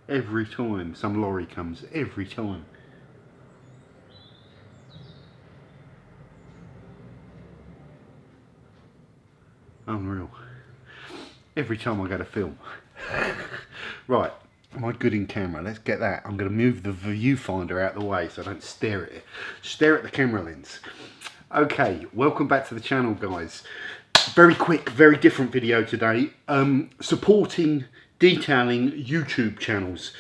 Every time some lorry comes, every time. Unreal. Every time I go to film. Right, am I good in camera? Let's get that. I'm going to move the viewfinder out of the way so I don't stare at it. Stare at the camera lens. Okay, welcome back to the channel, guys. Very quick, very different video today. Supporting detailing YouTube channels.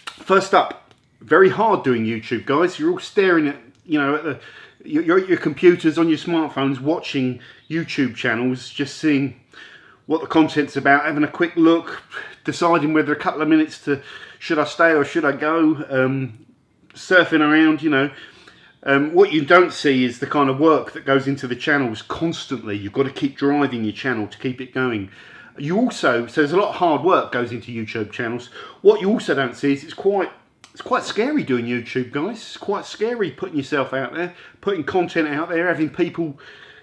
First up, very hard doing YouTube, guys. You're all staring at, you know, at your computers on your smartphones, watching YouTube channels, just seeing what the content's about, having a quick look, deciding whether a couple of minutes to should I stay or should I go, surfing around, you know. What you don't see is the kind of work that goes into the channels constantly. You've got to keep driving your channel to keep it going. You also, so there's a lot of hard work goes into YouTube channels. What you also don't see is it's quite scary doing YouTube, guys. It's quite scary putting yourself out there, putting content out there, having people,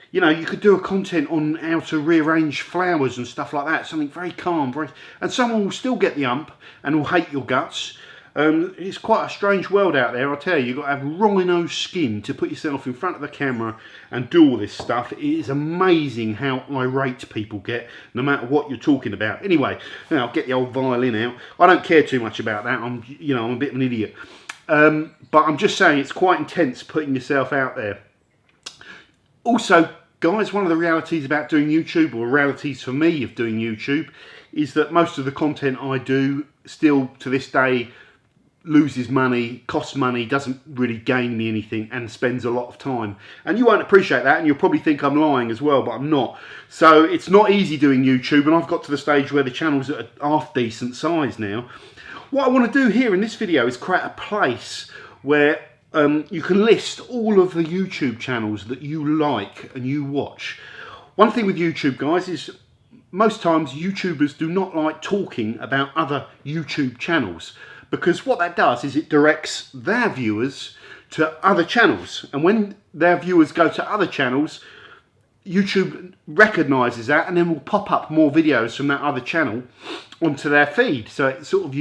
you know, you could do a content on how to rearrange flowers and stuff like that, something very calm, and someone will still get the ump and will hate your guts. It's quite a strange world out there, I tell you. You've got to have rhino skin to put yourself in front of the camera and do all this stuff. It is amazing how irate people get, no matter what you're talking about. Anyway, now I'll get the old violin out. I don't care too much about that. I'm a bit of an idiot. But I'm just saying it's quite intense putting yourself out there. Also, guys, one of the realities about doing YouTube, or realities for me of doing YouTube, is that most of the content I do still to this day loses money, costs money, doesn't really gain me anything, and spends a lot of time. And you won't appreciate that, and you'll probably think I'm lying as well, but I'm not. So it's not easy doing YouTube, and I've got to the stage where the channel's at a half decent size now. What I want to do here in this video is create a place where you can list all of the YouTube channels that you like and you watch. One thing with YouTube, guys, is most times YouTubers do not like talking about other YouTube channels, because what that does is it directs their viewers to other channels. And when their viewers go to other channels, YouTube recognises that and then will pop up more videos from that other channel onto their feed. So it's sort of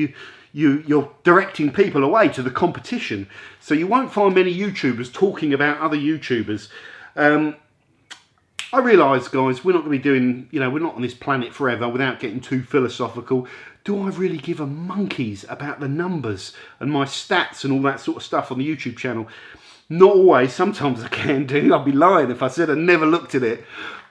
you're directing people away to the competition. So you won't find many YouTubers talking about other YouTubers. I realise, guys, we're not going to be doing, you know, we're not on this planet forever without getting too philosophical. Do I really give a monkeys about the numbers and my stats and all that sort of stuff on the YouTube channel? Not always. Sometimes I can do. I'd be lying if I said I never looked at it.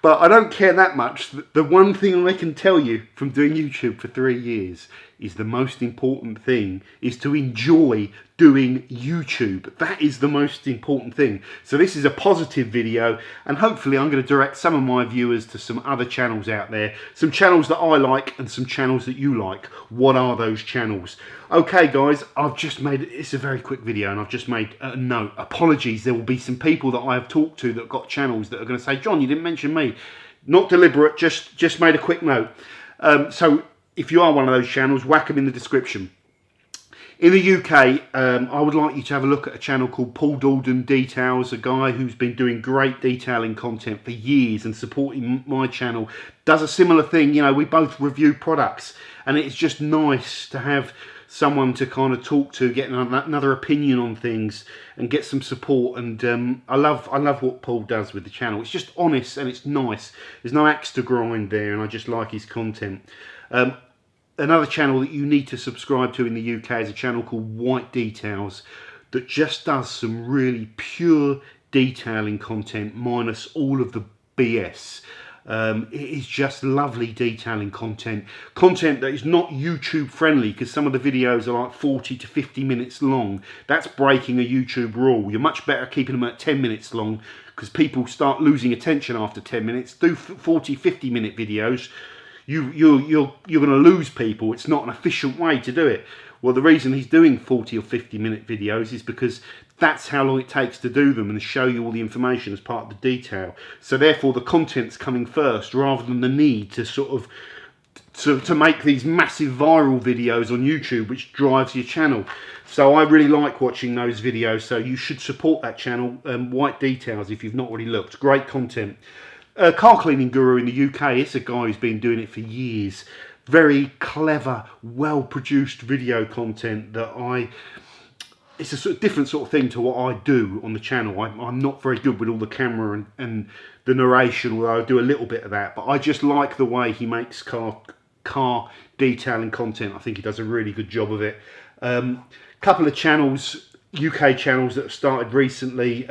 But I don't care that much. The one thing I can tell you from doing YouTube for 3 years is the most important thing is to enjoy doing YouTube. That is the most important thing. So this is a positive video, and hopefully I'm going to direct some of my viewers to some other channels out there. Some channels that I like and some channels that you like. What are those channels? Okay, guys, I've just made, it's a very quick video, and I've just made a note. Apologies, there will be some people that I have talked to that have got channels that are going to say, John, you didn't mention me. Not deliberate, just made a quick note. So if you are one of those channels, whack them in the description. In the UK, I would like you to have a look at a channel called Dolden Details, a guy who's been doing great detailing content for years and supporting my channel. Does a similar thing, you know, we both review products, and it's just nice to have someone to kind of talk to, get another opinion on things and get some support. And I love what Paul does with the channel. It's just honest and it's nice. There's no axe to grind there, and I just like his content. Another channel that you need to subscribe to in the UK is a channel called White Details that just does some really pure detailing content minus all of the BS. It is just lovely detailing content that is not YouTube friendly, because some of the videos are like 40 to 50 minutes long. That's breaking a YouTube rule. You're much better keeping them at 10 minutes long, because people start losing attention after 10 minutes. Do 40, 50-minute videos. You're going to lose people. It's not an efficient way to do it. Well, the reason he's doing 40 or 50-minute videos is because that's how long it takes to do them and show you all the information as part of the detail. So therefore the content's coming first, rather than the need to sort of to make these massive viral videos on YouTube, which drives your channel. So I really like watching those videos, so you should support that channel, White Details, if you've not already looked. Great content. Car cleaning guru in the UK, it's a guy who's been doing it for years. very clever, well-produced video content that it's a sort of different sort of thing to what I do on the channel. I'm not very good with all the camera and the narration, although I do a little bit of that. But I just like the way he makes car detailing content. I think he does a really good job of it. Couple of channels, UK channels that have started recently.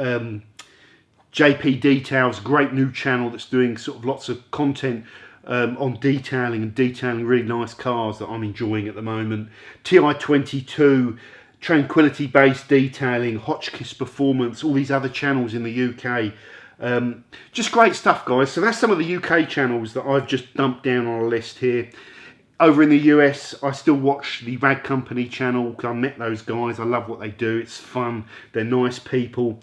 JP Details, great new channel that's doing sort of lots of content on detailing and detailing really nice cars that I'm enjoying at the moment. TI22. Tranquility based detailing, Hotchkiss Performance, all these other channels in the UK. Just great stuff, guys. So that's some of the UK channels that I've just dumped down on a list here. Over in the US, I still watch the Rag Company channel. I met those guys. I love what they do. It's fun. They're nice people.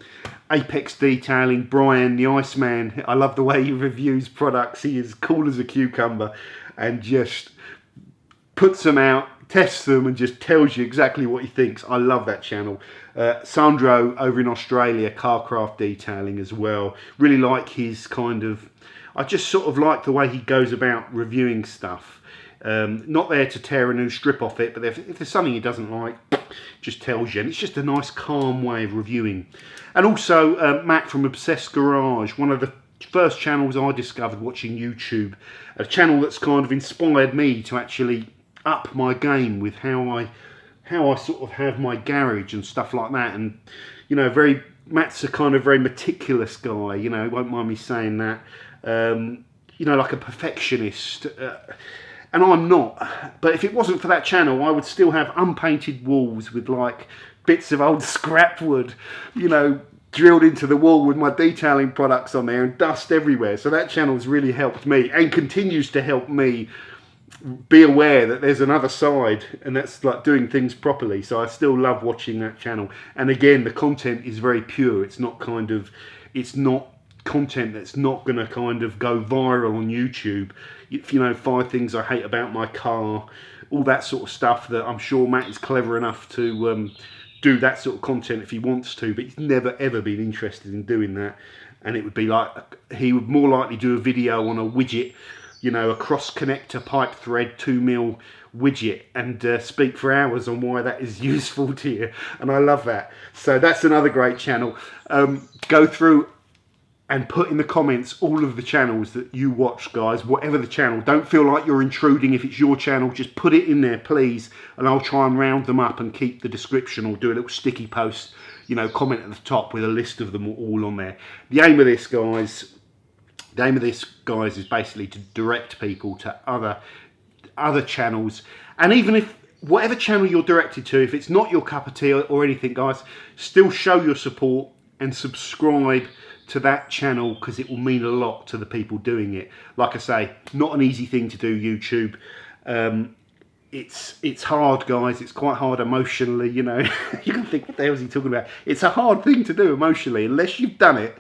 Apex Detailing, Brian, the Iceman. I love the way he reviews products. He is cool as a cucumber and just puts them out, tests them, and just tells you exactly what he thinks. I love that channel. Sandro over in Australia, Carcraft Detailing as well. Really like his kind of, I just sort of like the way he goes about reviewing stuff. Not there to tear a new strip off it, but if there's something he doesn't like, just tells you. And it's just a nice calm way of reviewing. And also Matt from Obsessed Garage, one of the first channels I discovered watching YouTube. A channel that's kind of inspired me to actually up my game with how I sort of have my garage and stuff like that. And you know, Matt's a kind of very meticulous guy, you know, won't mind me saying that. You know, like a perfectionist, and I'm not. But if it wasn't for that channel, I would still have unpainted walls with like bits of old scrap wood, you know, drilled into the wall with my detailing products on there and dust everywhere. So that channel's really helped me and continues to help me be aware that there's another side, and that's like doing things properly. So I still love watching that channel. And again, the content is very pure. It's not content that's not going to kind of go viral on YouTube. If you know, 5 things I hate about my car, all that sort of stuff, that I'm sure Matt is clever enough to do that sort of content if he wants to, but he's never ever been interested in doing that. And it would be like, he would more likely do a video on a widget, you know, a cross connector pipe thread 2mm widget, and speak for hours on why that is useful to you. And I love that. So that's another great channel. Go through and put in the comments all of the channels that you watch, guys, whatever the channel. Don't feel like you're intruding. If it's your channel, just put it in there, please, and I'll try and round them up and keep the description, or do a little sticky post, you know, comment at the top with a list of them all on there. The aim of this, guys, is basically to direct people to other channels. And even if whatever channel you're directed to, if it's not your cup of tea or anything, guys, still show your support and subscribe to that channel, because it will mean a lot to the people doing it. Like I say, not an easy thing to do, YouTube. It's hard, guys. It's quite hard emotionally, you know. You can think, what the hell is he talking about? It's a hard thing to do emotionally. Unless you've done it,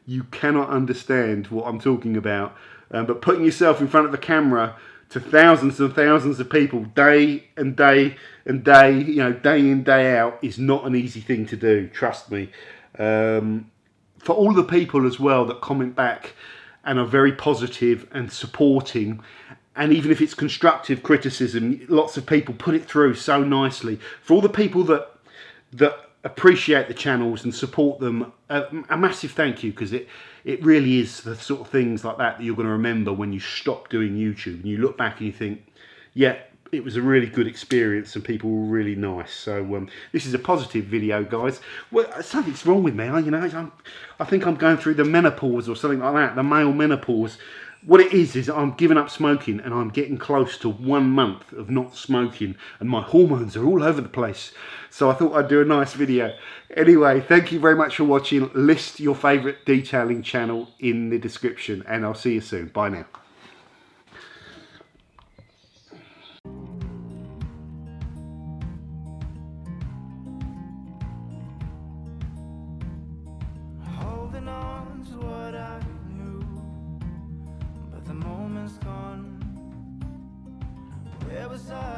you cannot understand what I'm talking about. But putting yourself in front of the camera to thousands and thousands of people day and day and day, you know, day in, day out, is not an easy thing to do. Trust me. For all the people as well that comment back and are very positive and supporting, and even if it's constructive criticism, lots of people put it through so nicely. For all the people that appreciate the channels and support them, a massive thank you, because it really is the sort of things like that you're going to remember when you stop doing YouTube and you look back and you think, yeah, it was a really good experience and people were really nice. So this is a positive video, guys. Well, something's wrong with me, you know. I think I'm going through the menopause or something like that, the male menopause. What it is I'm giving up smoking, and I'm getting close to 1 month of not smoking, and my hormones are all over the place. So I thought I'd do a nice video. Anyway, thank you very much for watching. List your favourite detailing channel in the description, and I'll see you soon. Bye now. Holding on to what I knew, but the moment's gone. Where was I?